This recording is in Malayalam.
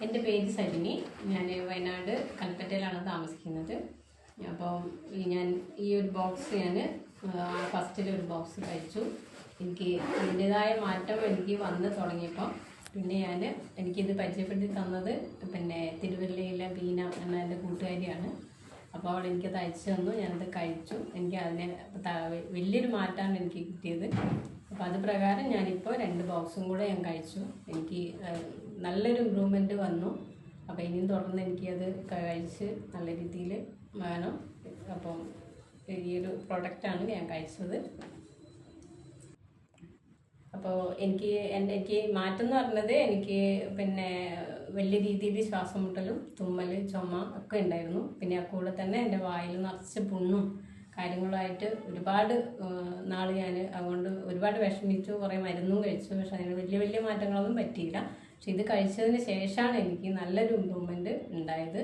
എൻ്റെ പേര് സരിനി. ഞാൻ വയനാട് കൽപ്പറ്റയിലാണ് താമസിക്കുന്നത്. അപ്പോൾ ഈ ഒരു ബോക്സ് ഞാൻ ഫസ്റ്റിലൊരു ബോക്സ് കഴിച്ചു. എനിക്ക് അതിൻ്റെതായ മാറ്റം എനിക്ക് വന്ന് തുടങ്ങിയപ്പോൾ പിന്നെ എനിക്കിത് പരിചയപ്പെടുത്തി തന്നത് തിരുവല്ലയിലെ ബീന എന്ന എൻ്റെ കൂട്ടുകാരിയാണ്. അപ്പോൾ അവൾ എനിക്കത് അയച്ചു തന്നു. ഞാനത് കഴിച്ചു. എനിക്ക് വലിയൊരു മാറ്റമാണ് എനിക്ക് കിട്ടിയത്. അപ്പോൾ അത് പ്രകാരം ഞാനിപ്പോൾ 2 ബോക്സും കൂടെ ഞാൻ കഴിച്ചു. എനിക്ക് നല്ലൊരു ഇമ്പ്രൂവ്മെൻറ്റ് വന്നു. അപ്പോൾ ഇനിയും തുടർന്ന് എനിക്കത് കഴിച്ച് നല്ല രീതിയിൽ വേണം. അപ്പം ഈ ഒരു പ്രൊഡക്റ്റാണ് ഞാൻ കഴിച്ചത്. അപ്പോൾ എനിക്ക് മാറ്റം എന്ന് പറഞ്ഞത് എനിക്ക് വലിയ രീതിയിൽ ശ്വാസം മുട്ടലും തുമ്മൽ ചുമ ഒക്കെ ഉണ്ടായിരുന്നു. പിന്നെ ആ കൂടെ തന്നെ എൻ്റെ വായിൽ നിറച്ച് പുണ്ണും കാര്യങ്ങളായിട്ട് ഒരുപാട് നാൾ ഞാൻ അതുകൊണ്ട് ഒരുപാട് വിഷമിച്ചു. കുറേ മരുന്നും കഴിച്ചു. പക്ഷെ അതിന് വലിയ മാറ്റങ്ങളൊന്നും പറ്റിയില്ല. പക്ഷെ ഇത് കഴിച്ചതിന് ശേഷമാണ് എനിക്ക് നല്ലൊരു ഇമ്പ്രൂവ്മെൻറ്റ് ഉണ്ടായത്.